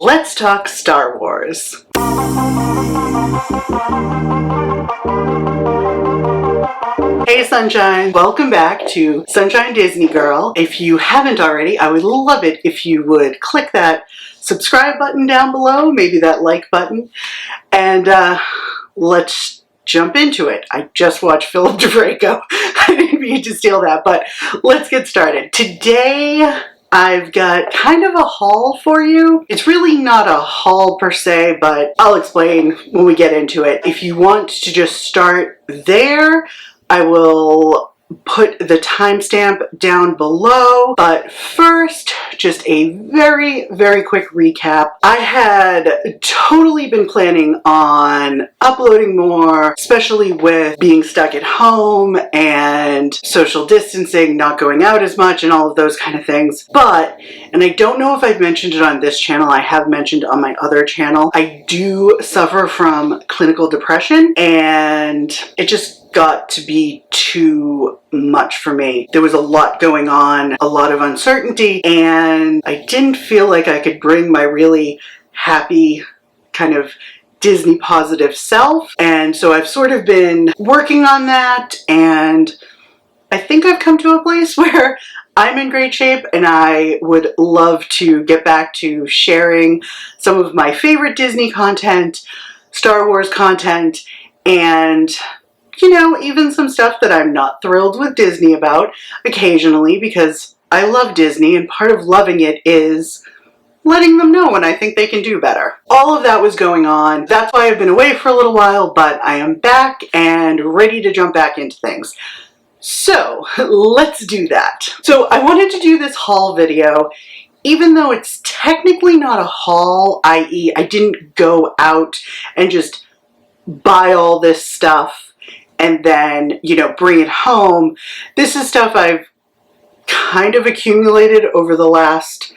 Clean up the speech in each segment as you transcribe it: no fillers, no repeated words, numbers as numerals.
Let's talk Star Wars. Hey Sunshine, welcome back to Sunshine Disney Girl. If you haven't already, I would love it if you would click that subscribe button down below, maybe that like button, and let's jump into it. I just watched Philip DeFranco. I didn't mean to steal that, but let's get started. Today, I've got kind of a haul for you. It's really not a haul per se, but I'll explain when we get into it. If you want to just start there, I will put the timestamp down below. But first, just a very, very quick recap. I had totally been planning on uploading more, especially with being stuck at home and social distancing, not going out as much and all of those kind of things. But, and I don't know if I've mentioned it on this channel, I have mentioned on my other channel, I do suffer from clinical depression, and it just got to be too much for me. There was a lot going on, a lot of uncertainty, and I didn't feel like I could bring my really happy kind of Disney positive self. And so I've sort of been working on that, and I think I've come to a place where I'm in great shape, and I would love to get back to sharing some of my favorite Disney content, Star Wars content, and you know, even some stuff that I'm not thrilled with Disney about occasionally, because I love Disney and part of loving it is letting them know when I think they can do better. All of that was going on. That's why I've been away for a little while, but I am back and ready to jump back into things. So let's do that. So I wanted to do this haul video, even though it's technically not a haul, i.e. I didn't go out and just buy all this stuff and then, you know, bring it home. This is stuff I've kind of accumulated over the last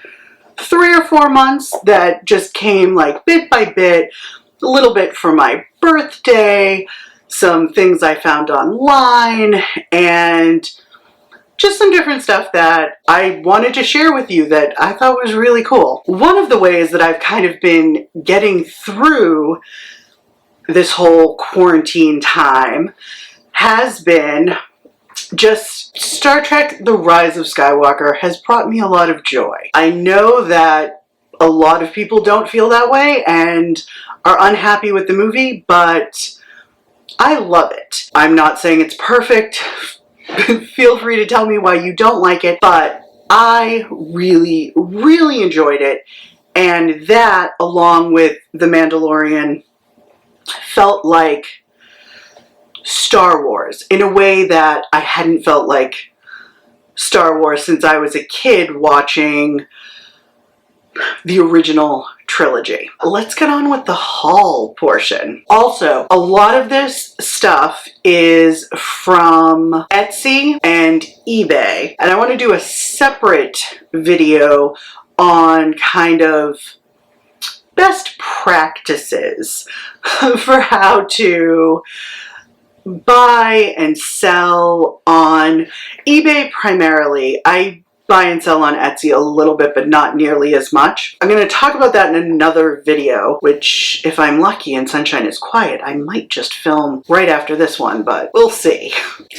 3 or 4 months that just came like bit by bit, a little bit for my birthday, some things I found online, and just some different stuff that I wanted to share with you that I thought was really cool. One of the ways that I've kind of been getting through this whole quarantine time has been just Star Trek: The Rise of Skywalker has brought me a lot of joy. I know that a lot of people don't feel that way and are unhappy with the movie, but I love it. I'm not saying it's perfect. Feel free to tell me why you don't like it, but I really, really enjoyed it. And that, along with The Mandalorian, felt like Star Wars in a way that I hadn't felt like Star Wars since I was a kid watching the original trilogy. Let's get on with the haul portion. Also, a lot of this stuff is from Etsy and eBay, and I want to do a separate video on kind of best practices for how to buy and sell on eBay primarily. I buy and sell on Etsy a little bit, but not nearly as much. I'm going to talk about that in another video, which if I'm lucky and Sunshine is quiet, I might just film right after this one, but we'll see.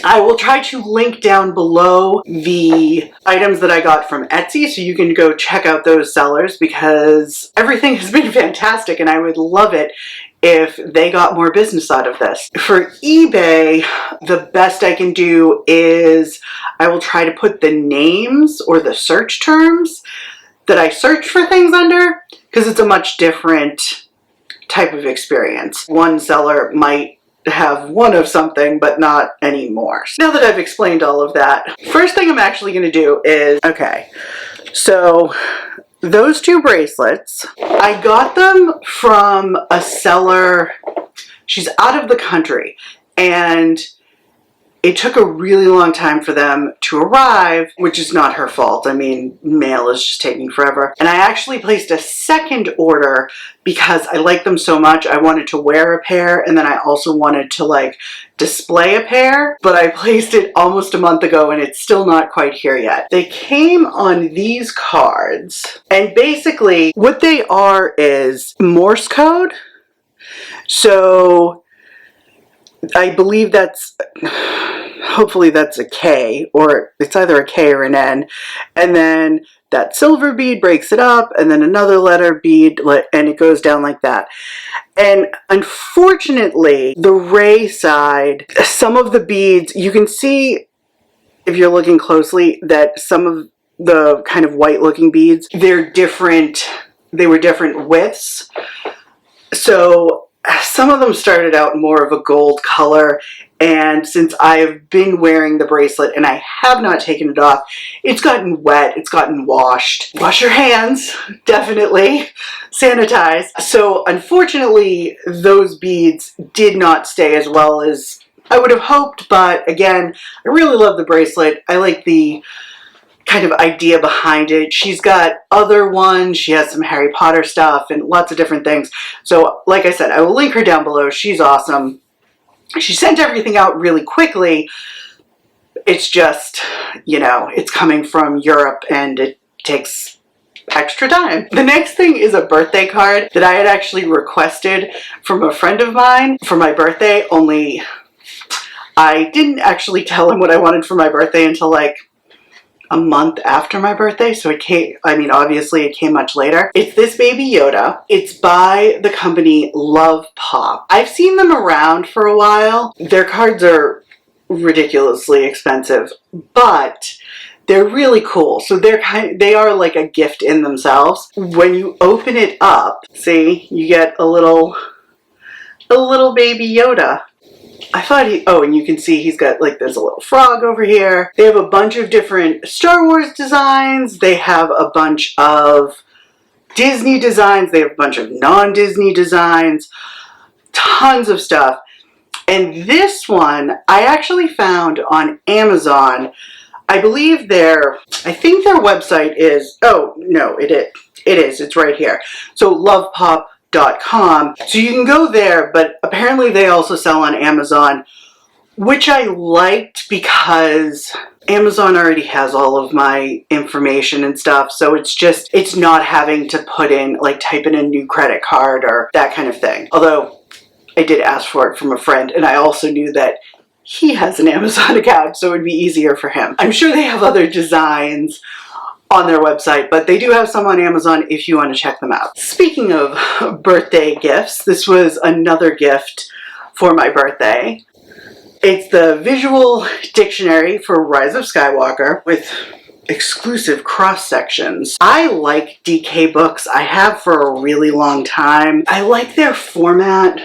I will try to link down below the items that I got from Etsy so you can go check out those sellers, because everything has been fantastic and I would love it if they got more business out of this. For eBay, the best I can do is I will try to put the names or the search terms that I search for things under, because it's a much different type of experience. One seller might have one of something, but not anymore. Now that I've explained all of that, first thing I'm actually going to do is, okay, so those 2 bracelets, I got them from a seller. She's out of the country, and it took a really long time for them to arrive, which is not her fault. I mean, mail is just taking forever. And I actually placed a second order because I like them so much. I wanted to wear a pair, and then I also wanted to like display a pair, but I placed it almost a month ago and it's still not quite here yet. They came on these cards, and basically what they are is Morse code. So I believe that's, hopefully that's a K, or it's either a K or an N, and then that silver bead breaks it up, and then another letter bead, and it goes down like that. And unfortunately, the ray side, some of the beads, you can see if you're looking closely that some of the kind of white looking beads, they're different, they were different widths. So some of them started out more of a gold color, and since I've been wearing the bracelet and I have not taken it off, it's gotten wet, it's gotten washed. Wash your hands, definitely. Sanitize. So unfortunately, those beads did not stay as well as I would have hoped, but again, I really love the bracelet. I like the kind of idea behind it. She's got other ones. She has some Harry Potter stuff and lots of different things. So like I said, I will link her down below. She's awesome. She sent everything out really quickly. It's just, you know, it's coming from Europe and it takes extra time. The next thing is a birthday card that I had actually requested from a friend of mine for my birthday, only I didn't actually tell him what I wanted for my birthday until like a month after my birthday, so it came, I mean, obviously it came much later. It's this baby Yoda. It's by the company Love Pop. I've seen them around for a while. Their cards are ridiculously expensive, but they're really cool. So they are like a gift in themselves. When you open it up, see, you get a little baby Yoda. I thought and you can see he's got, like, there's a little frog over here. They have a bunch of different Star Wars designs. They have a bunch of Disney designs. They have a bunch of non-Disney designs. Tons of stuff. And this one, I actually found on Amazon. I believe I think their website is, oh, no, it is. It's right here. So lovepop.com. So you can go there, but apparently they also sell on Amazon, which I liked because Amazon already has all of my information and stuff. So it's not having to put in, like, type in a new credit card or that kind of thing. Although I did ask for it from a friend, and I also knew that he has an Amazon account, so it would be easier for him. I'm sure they have other designs on their website, but they do have some on Amazon if you want to check them out. Speaking of birthday gifts, this was another gift for my birthday. It's the visual dictionary for Rise of Skywalker with exclusive cross sections. I like DK books. I have for a really long time. I like their format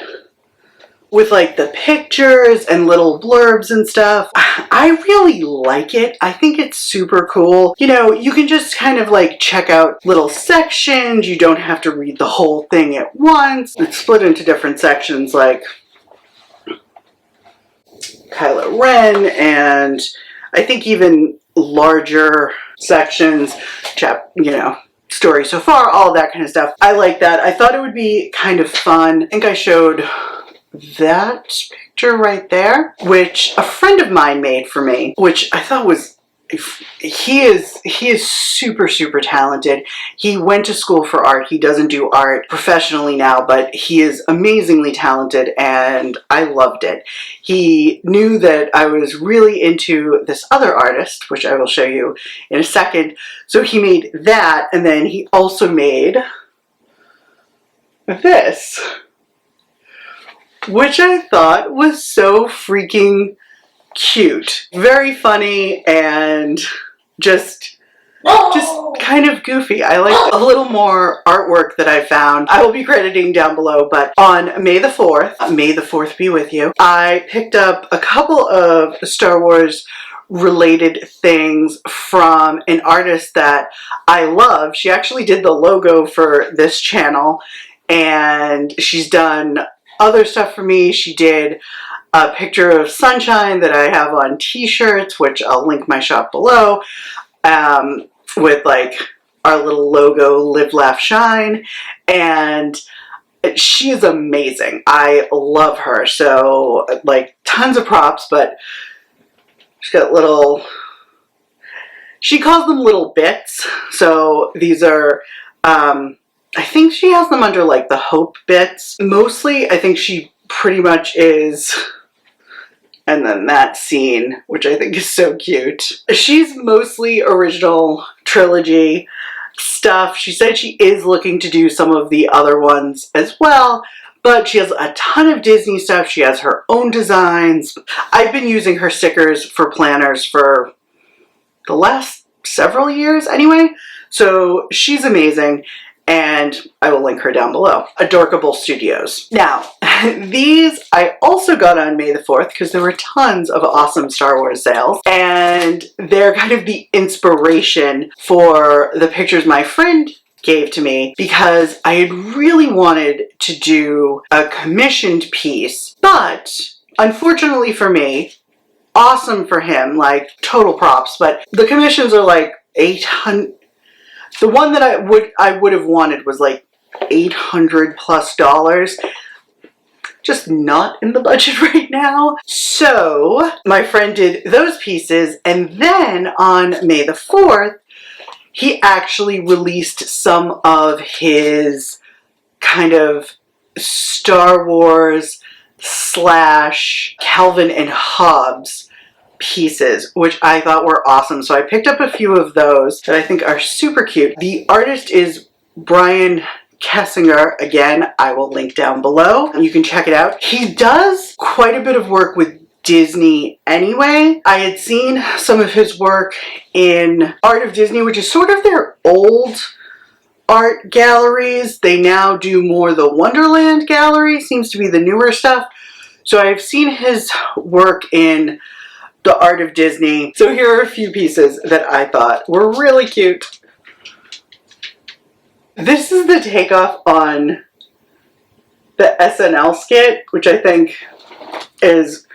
with, like, the pictures and little blurbs and stuff. I really like it. I think it's super cool. You know, you can just kind of, like, check out little sections. You don't have to read the whole thing at once. It's split into different sections, like Kylo Ren, and I think even larger sections, you know, story so far, all that kind of stuff. I like that. I thought it would be kind of fun. I think I showed that picture right there, which a friend of mine made for me, which I thought was, he is super talented. He went to school for art. He doesn't do art professionally now, but he is amazingly talented and I loved it. He knew that I was really into this other artist, which I will show you in a second. So he made that, and then he also made this, which I thought was so freaking cute. Very funny and just kind of goofy. I like a little more artwork that I found. I will be crediting down below, but on May the 4th, may the 4th be with you, I picked up a couple of Star Wars related things from an artist that I love. She actually did the logo for this channel, and she's done other stuff for me. She did a picture of Sunshine that I have on t-shirts, which I'll link my shop below, with like our little logo, Live, Laugh, Shine. And she is amazing. I love her. So like tons of props, but she's got little, she calls them little bits. So these are, I think she has them under like the Hope bits. Mostly, I think she pretty much is, and then that scene, which I think is so cute. She's mostly original trilogy stuff. She said she is looking to do some of the other ones as well, but she has a ton of Disney stuff. She has her own designs. I've been using her stickers for planners for the last several years anyway, so she's amazing, and I will link her down below. Adorkable Studios. Now, these I also got on May the 4th because there were tons of awesome Star Wars sales, and they're kind of the inspiration for the pictures my friend gave to me, because I had really wanted to do a commissioned piece, but unfortunately for me, awesome for him, like total props, but the commissions are like 800. The one that I would have wanted was like $800+. Just not in the budget right now. So my friend did those pieces, and then on May the 4th, he actually released some of his kind of Star Wars / Calvin and Hobbes pieces, which I thought were awesome. So I picked up a few of those that I think are super cute. The artist is Brian Kessinger. Again, I will link down below. You can check it out. He does quite a bit of work with Disney anyway. I had seen some of his work in Art of Disney, which is sort of their old art galleries. They now do more the Wonderland gallery, seems to be the newer stuff. So I've seen his work in the Art of Disney. So here are a few pieces that I thought were really cute. This is the takeoff on the SNL skit, which I think is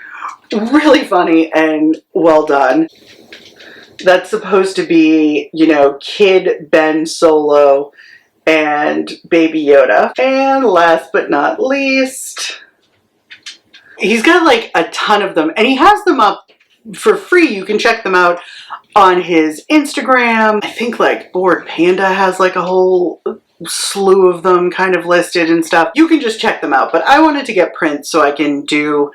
really funny and well done. That's supposed to be, you know, Kid Ben Solo and Baby Yoda. And last but not least, he's got like a ton of them, and he has them up for free. You can check them out on his Instagram. I think like Bored Panda has like a whole slew of them kind of listed and stuff. You can just check them out, but I wanted to get prints so I can do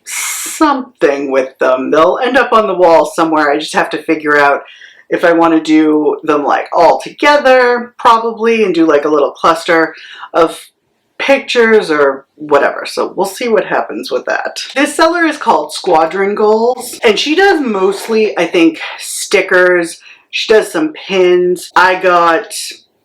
something with them. They'll end up on the wall somewhere. I just have to figure out if I want to do them like all together probably, and do like a little cluster of pictures or whatever. So we'll see what happens with that. This seller is called Squadron Goals, and she does mostly, I think, stickers. She does some pins. I got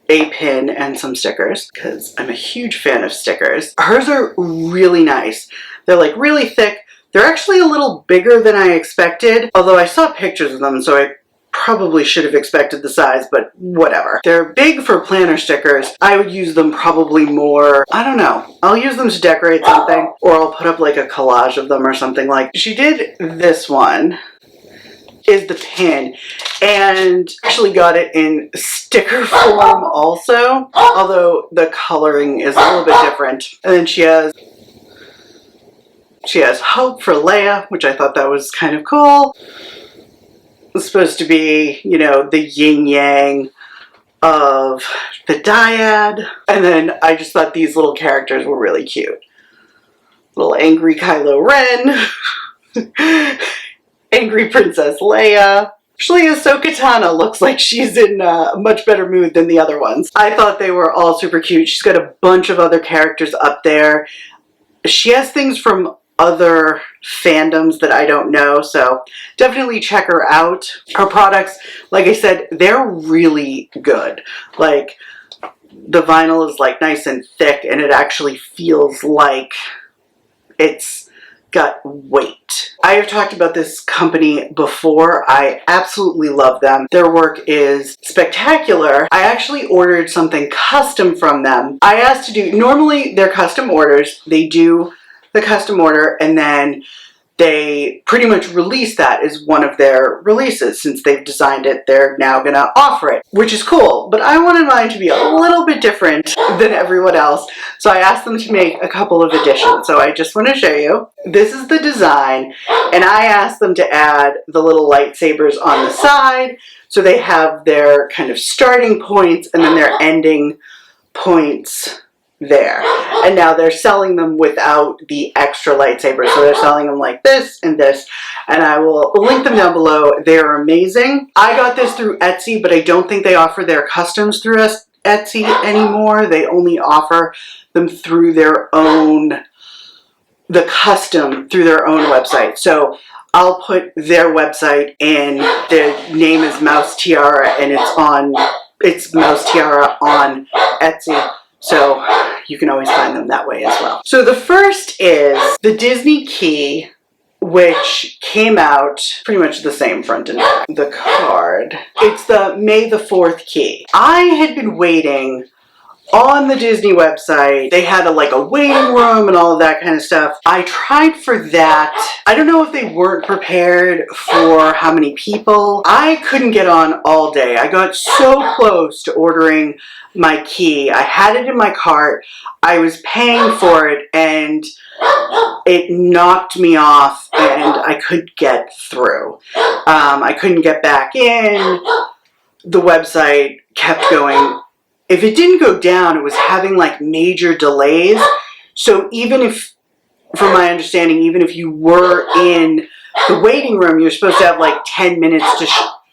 a pin and some stickers because I'm a huge fan of stickers. Hers are really nice. They're like really thick. They're actually a little bigger than I expected, although I saw pictures of them, so I probably should have expected the size, but whatever. They're big for planner stickers. I would use them probably more, I don't know. I'll use them to decorate something, or I'll put up like a collage of them or something. Like she did this one, is the pin, and actually got it in sticker form also, although the coloring is a little bit different. And then she has Hope for Leia, which I thought that was kind of cool. It's supposed to be, you know, the yin yang of the dyad. And then I just thought these little characters were really cute. Little angry Kylo Ren. Angry Princess Leia. Actually, Ahsoka Tano looks like she's in a much better mood than the other ones. I thought they were all super cute. She's got a bunch of other characters up there. She has things from other fandoms that I don't know, so definitely check her out. Her products, like I said, they're really good. Like the vinyl is like nice and thick, and it actually feels like it's got weight. I have talked about this company before. I absolutely love them. Their work is spectacular. I actually ordered something custom from them. I asked to do, normally they're custom orders. They do the custom order and then they pretty much release that as one of their releases. Since they've designed it, they're now gonna offer it, which is cool. But I wanted mine to be a little bit different than everyone else. So I asked them to make a couple of additions. So I just want to show you. This is the design. And I asked them to add the little lightsabers on the side. So they have their kind of starting points and then their ending points there. And now they're selling them without the extra lightsaber. So they're selling them like this and this. And I will link them down below. They're amazing. I got this through Etsy, but I don't think they offer their customs through Etsy anymore. They only offer them through their own, the custom through their own website. So I'll put their website in. The name is Mouse Tiara and it's Mouse Tiara on Etsy. So you can always find them that way as well. So the first is the Disney key, which came out pretty much the same front and back. The card. It's the May the 4th key. I had been waiting on the Disney website. They had a waiting room and all of that kind of stuff. I tried for that. I don't know if they weren't prepared for how many people. I couldn't get on all day. I got so close to ordering my key. I had it in my cart. I was paying for it and it knocked me off and I couldn't get through. I couldn't get back in. The website kept going. If it didn't go down, it was having major delays. So even if, from my understanding, even if you were in the waiting room, you're supposed to have 10 minutes to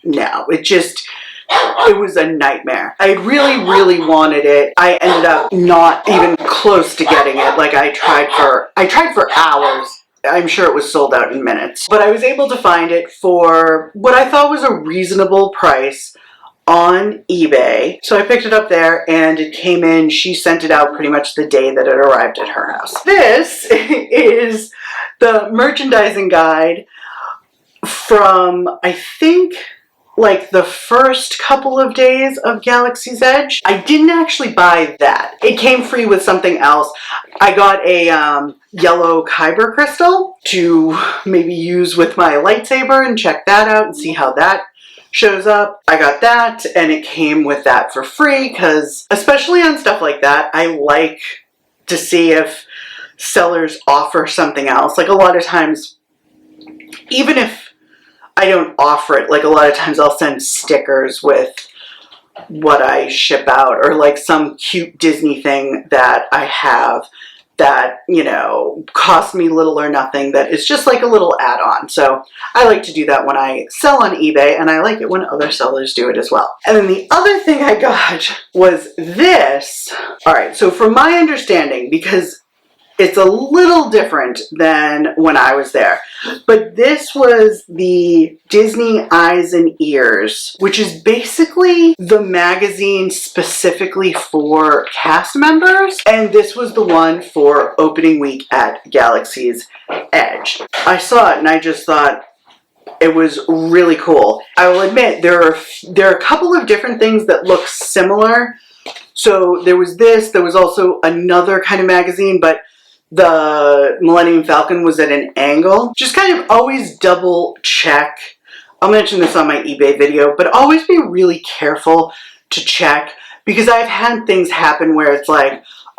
no, it was a nightmare. I really, really wanted it. I ended up not even close to getting it. I tried for hours. I'm sure it was sold out in minutes. But I was able to find it for what I thought was a reasonable price on eBay. So I picked it up there and it came in. She sent it out pretty much the day that it arrived at her house. This is the merchandising guide from, I think, the first couple of days of Galaxy's Edge. I didn't actually buy that. It came free with something else. I got a yellow Kyber crystal to maybe use with my lightsaber and check that out and see how that shows up. I got that and it came with that for free because, especially on stuff like that, I like to see if sellers offer something else. A lot of times, even if I don't offer it, a lot of times I'll send stickers with what I ship out or some cute Disney thing that I have that, costs me little or nothing, that is just a little add-on. So I like to do that when I sell on eBay, and I like it when other sellers do it as well. And then the other thing I got was this. All right, so from my understanding, because it's a little different than when I was there, but this was the Disney Eyes and Ears, which is basically the magazine specifically for cast members. And this was the one for opening week at Galaxy's Edge. I saw it and I just thought it was really cool. I will admit there are a couple of different things that look similar. So there was this, there was also another kind of magazine, but the Millennium Falcon was at an angle. Just kind of always double check. I'll mention this on my eBay video, but always be really careful to check, because I've had things happen where it's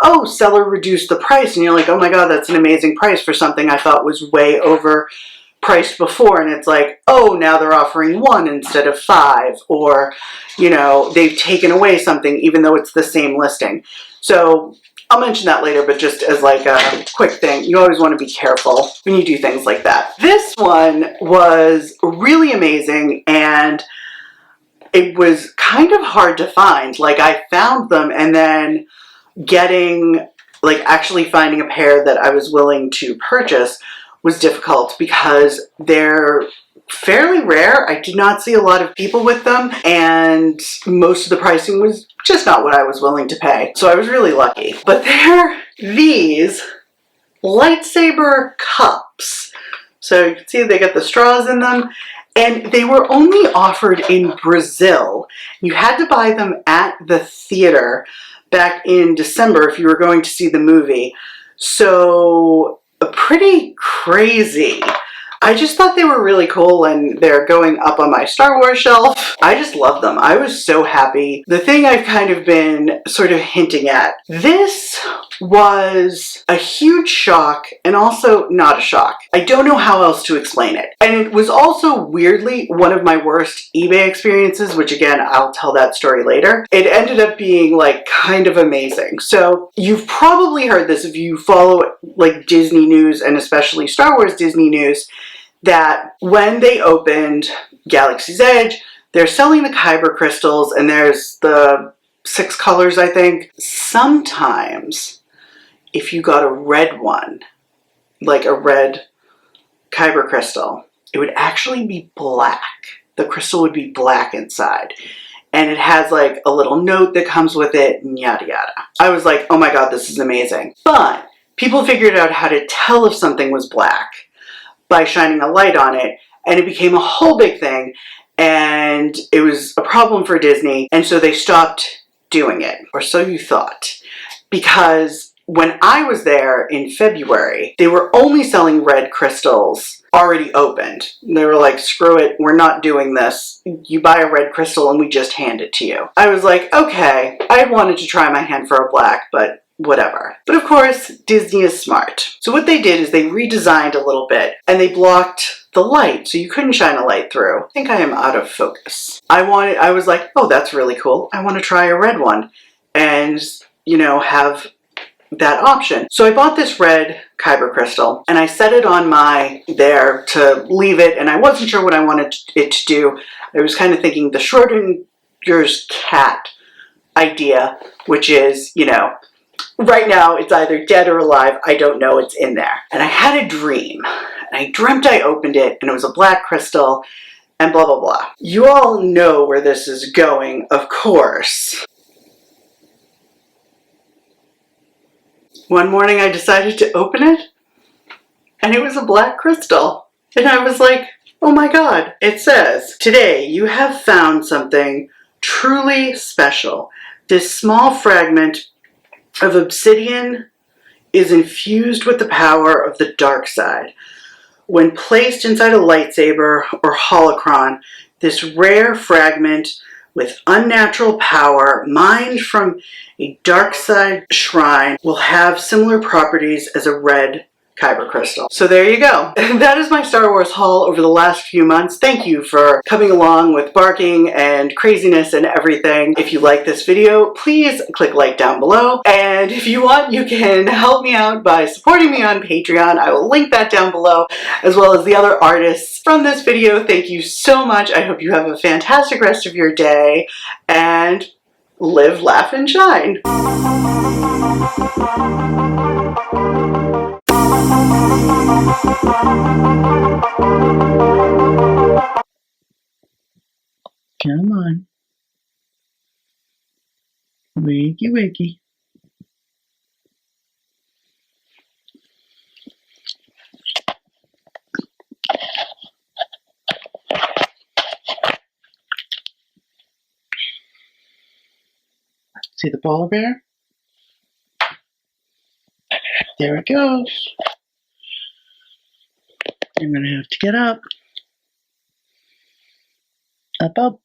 oh, seller reduced the price, and you're oh my god, that's an amazing price for something I thought was way overpriced before, and it's oh, now they're offering 1 instead of 5, or they've taken away something even though it's the same listing. So I'll mention that later, but just as a quick thing, you always want to be careful when you do things like that. This one was really amazing, and it was kind of hard to find. I found them, and then actually finding a pair that I was willing to purchase was difficult because they're fairly rare. I did not see a lot of people with them, and most of the pricing was just not what I was willing to pay. So I was really lucky. But they're these lightsaber cups. cups. So you can see they got the straws in them. And they were only offered in Brazil. You had to buy them at the theater back in December if you were going to see the movie. So pretty crazy. I just thought they were really cool, and they're going up on my Star Wars shelf. I just love them. I was so happy. The thing I've kind of been sort of hinting at, this was a huge shock and also not a shock. I don't know how else to explain it. And it was also weirdly one of my worst eBay experiences, which again, I'll tell that story later. It ended up being like kind of amazing. So you've probably heard this if you follow like Disney news, and especially Star Wars Disney news, that when they opened Galaxy's Edge, they're selling the Kyber crystals, and there's the 6 colors, I think. Sometimes if you got a red one, like a red Kyber crystal, it would actually be black. The crystal would be black inside. And it has like a little note that comes with it, and yada yada. I was like, oh my god, this is amazing. But people figured out how to tell if something was black by shining a light on it, and it became a whole big thing, and it was a problem for Disney, and so they stopped doing it, or so you thought, because when I was there in February, they were only selling red crystals already opened. They were like, screw it, we're not doing this. You buy a red crystal and we just hand it to you. I was like, okay, I wanted to try my hand for a black, but whatever. But of course, Disney is smart. So what they did is they redesigned a little bit, and they blocked the light, so you couldn't shine a light through. I think I am out of focus. I was like, oh, that's really cool. I want to try a red one and, you know, have that option. So I bought this red Kyber crystal, and I set it on my there to leave it, and I wasn't sure what I wanted it to do. I was kind of thinking the Schrodinger's cat idea, which is, you know, right now it's either dead or alive. I don't know, it's in there. And I had a dream, and I dreamt I opened it, and it was a black crystal, and blah, blah, blah. You all know where this is going, of course. One morning I decided to open it, and it was a black crystal. And I was like, oh my god. It says, today you have found something truly special. This small fragment of obsidian is infused with the power of the dark side. When placed inside a lightsaber or holocron, this rare fragment with unnatural power mined from a dark side shrine will have similar properties as a red Kyber crystal. So there you go. That is my Star Wars haul over the last few months. Thank you for coming along with barking and craziness and everything. If you like this video, please click like down below. And if you want, you can help me out by supporting me on Patreon. I will link that down below, as well as the other artists from this video. Thank you so much. I hope you have a fantastic rest of your day, and live, laugh, and shine. Come on. Wakey, wakey. See the polar bear? There it goes. I'm gonna have to get up. Up, up.